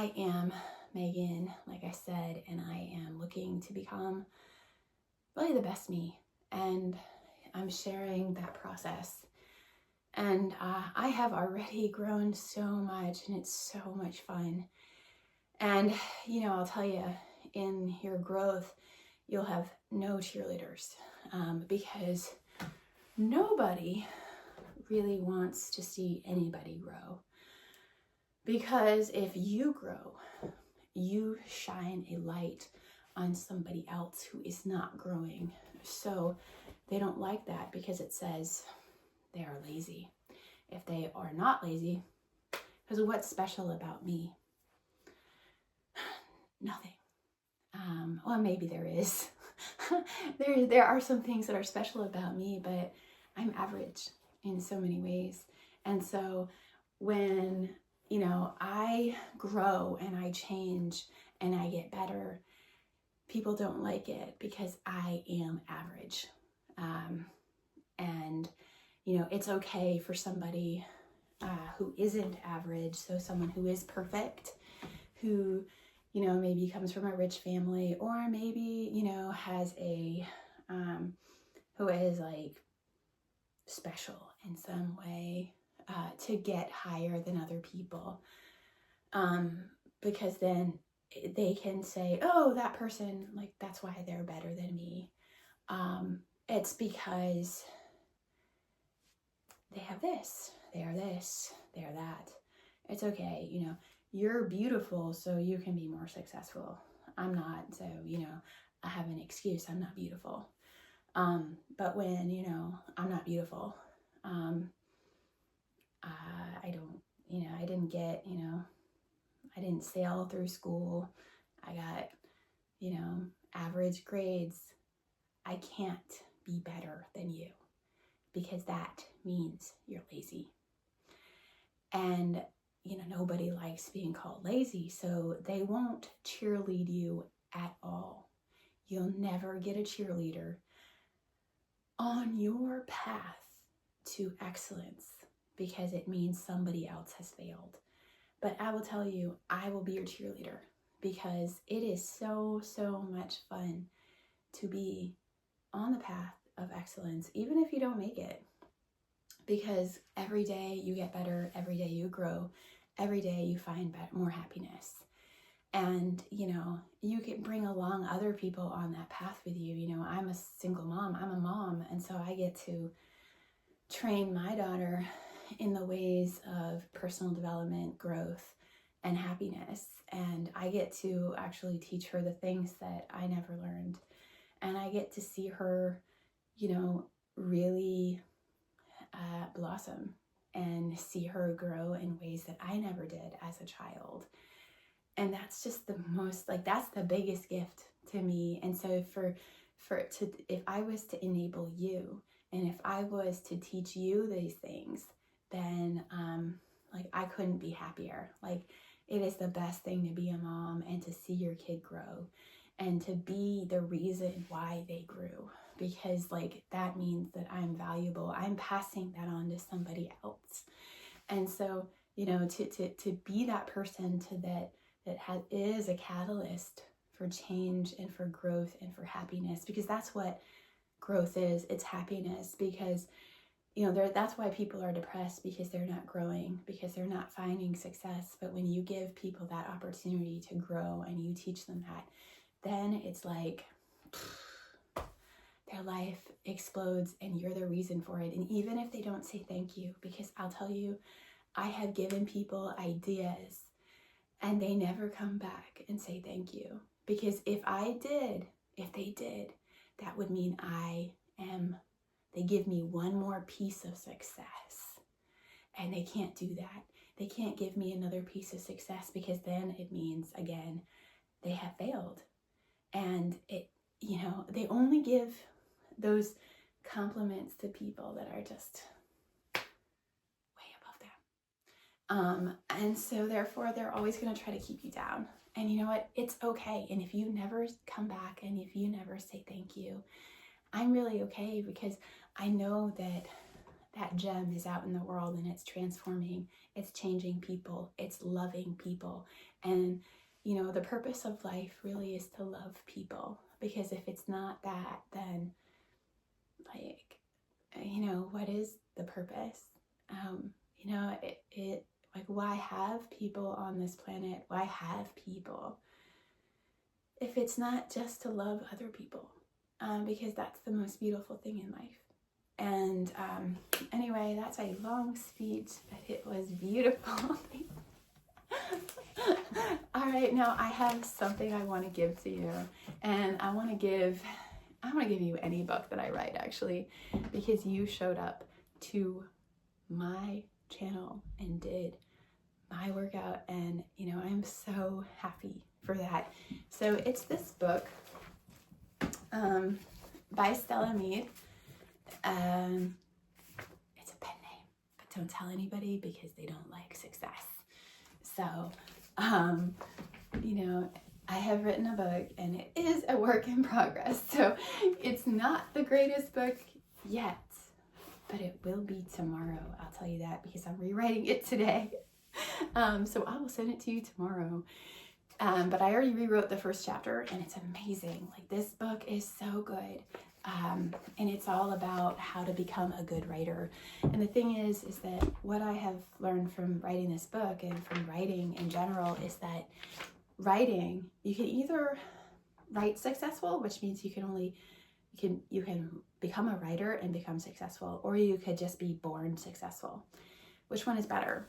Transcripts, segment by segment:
I am Megan, like I said, and I am looking to become really the best me. And I'm sharing that process. And I have already grown so much, and it's so much fun. And, I'll tell you, in your growth, you'll have no cheerleaders because nobody really wants to see anybody grow. Because if you grow, you shine a light on somebody else who is not growing. So they don't like that because it says they are lazy. If they are not lazy, because what's special about me? Nothing. Well, maybe there is. there are some things that are special about me, but I'm average in so many ways. And so when I grow and I change and I get better, people don't like it because I am average. And it's okay for somebody who isn't average, so someone who is perfect, who maybe comes from a rich family, or maybe has a who is like special in some way, to get higher than other people, because then they can say, oh, that person, like, that's why they're better than me. It's because they have this, they are this, they are that. It's okay, you're beautiful, so you can be more successful. I'm not, so I have an excuse, I'm not beautiful. But when I'm not beautiful, I didn't get, I didn't sail through school, I got average grades. I can't be better than you, because that means you're lazy. And nobody likes being called lazy, so they won't cheerlead you at all. You'll never get a cheerleader on your path to excellence, because it means somebody else has failed. But I will tell you, I will be your cheerleader, because it is so, so much fun to be on the path of excellence, even if you don't make it. Because every day you get better, every day you grow, every day you find more happiness. And, you can bring along other people on that path with you. I'm a single mom, I'm a mom, and so I get to train my daughter in the ways of personal development, growth, and happiness. And I get to actually teach her the things that I never learned. And I get to see her, really blossom and see her grow in ways that I never did as a child. And that's just the most, that's the biggest gift to me. And so if I was to enable you, and if I was to teach you these things, then I couldn't be happier. It is the best thing to be a mom and to see your kid grow and to be the reason why they grew, because that means that I'm valuable. I'm passing that on to somebody else. And so, to be that person that is a catalyst for change and for growth and for happiness, because that's what growth is. It's happiness, because that's why people are depressed, because they're not growing, because they're not finding success. But when you give people that opportunity to grow and you teach them that, then it's like their life explodes and you're the reason for it. And even if they don't say thank you, because I'll tell you, I have given people ideas and they never come back and say thank you. Because if they did, that would mean they give me one more piece of success. And they can't do that. They can't give me another piece of success, because then it means, again, they have failed. And they only give those compliments to people that are just way above them. And so therefore, they're always going to try to keep you down. And you know what? It's okay. And if you never come back and if you never say thank you, I'm really okay, because I know that that gem is out in the world and it's transforming, it's changing people, it's loving people, And, you know, the purpose of life really is to love people, because if it's not that, then, like, you know, what is the purpose? You know, it like, why have people on this planet? Why have people if it's not just to love other people? Because that's the most beautiful thing in life. And anyway, that's a long speech, but it was beautiful. All right, now I have something I want to give to you, and I want to give you any book that I write, actually, because you showed up to my channel and did my workout, and you know, I'm so happy for that. So it's this book by Stella Mead. It's a pen name, but don't tell anybody because they don't like success. So you know, I have written a book, and it is a work in progress, so it's not the greatest book yet, but it will be tomorrow. I'll tell you that, because I'm rewriting it today. So I will send it to you tomorrow. But I already rewrote the first chapter, and it's amazing. Like, this book is so good. And it's all about how to become a good writer. And the thing is that what I have learned from writing this book and from writing in general is that writing, you can either write successful, which means you can become a writer and become successful, or you could just be born successful. Which one is better?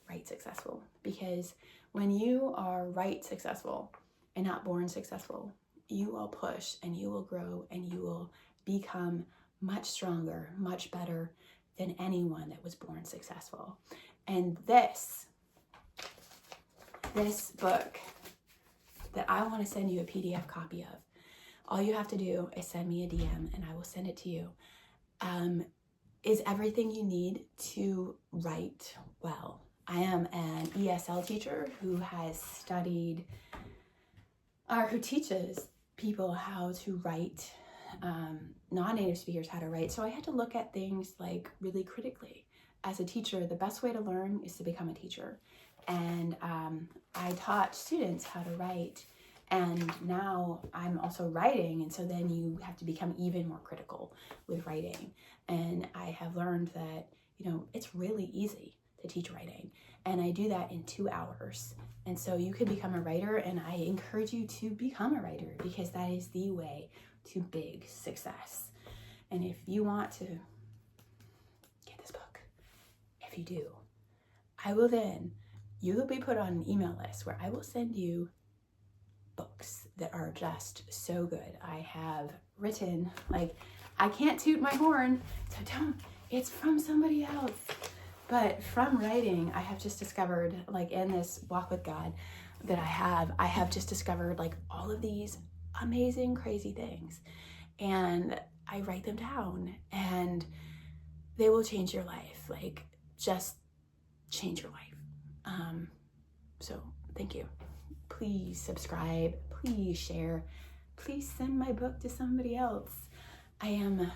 Write successful. Because when you are write successful and not born successful, you will push and you will grow and you will become much stronger, much better than anyone that was born successful. And this book that I want to send you a PDF copy of, all you have to do is send me a DM and I will send it to you, is everything you need to write well. I am an ESL teacher who has studied, or who teaches people how to write, non-native speakers how to write. So I had to look at things like really critically. As a teacher, the best way to learn is to become a teacher. And I taught students how to write, and now I'm also writing, and so then you have to become even more critical with writing. And I have learned that, you know, it's really easy to teach writing, and I do that in 2 hours. And so you could become a writer, and I encourage you to become a writer, because that is the way to big success. And if you want to get this book, if you do, you will be put on an email list where I will send you books that are just so good. I have written, like, I can't toot my horn, so don't, it's from somebody else. But from writing, I have just discovered, like, in this walk with God that I have just discovered, like, all of these amazing, crazy things. And I write them down, and they will change your life. Like, just change your life. So thank you. Please subscribe, please share, please send my book to somebody else. I am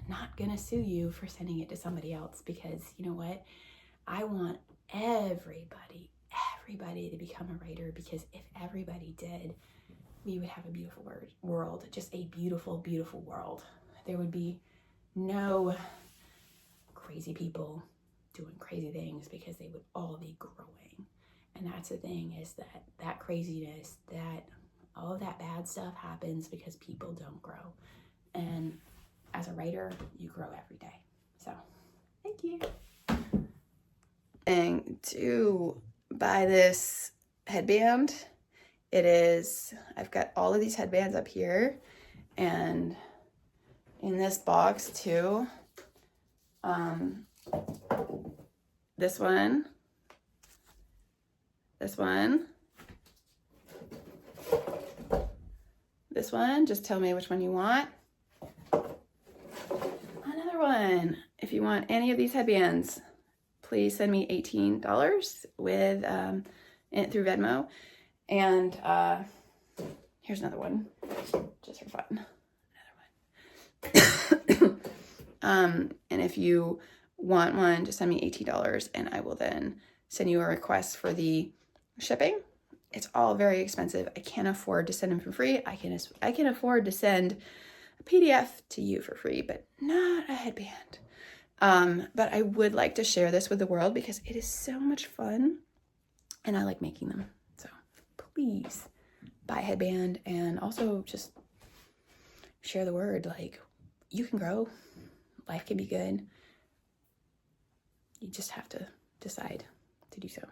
not gonna sue you for sending it to somebody else, because you know what? I want everybody to become a writer, because if everybody did, we would have a beautiful world, just a beautiful, beautiful world. There would be no crazy people doing crazy things, because they would all be growing. And that's the thing, is that craziness, that all of that bad stuff happens because people don't grow. And as a writer, you grow every day. So thank you. And to buy this headband, I've got all of these headbands up here, and in this box too, this one, just tell me which one you want. Another one, if you want any of these headbands, please send me $18 with through Venmo. And here's another one, just for fun. Another one. And if you want one, just send me $18, and I will then send you a request for the shipping. it's all very expensive. I can't afford to send them for free. I can afford to send a PDF to you for free, but not a headband. But I would like to share this with the world because it is so much fun and I like making them. So please buy a headband and also just share the word. Like, you can grow, life can be good. You just have to decide to do so.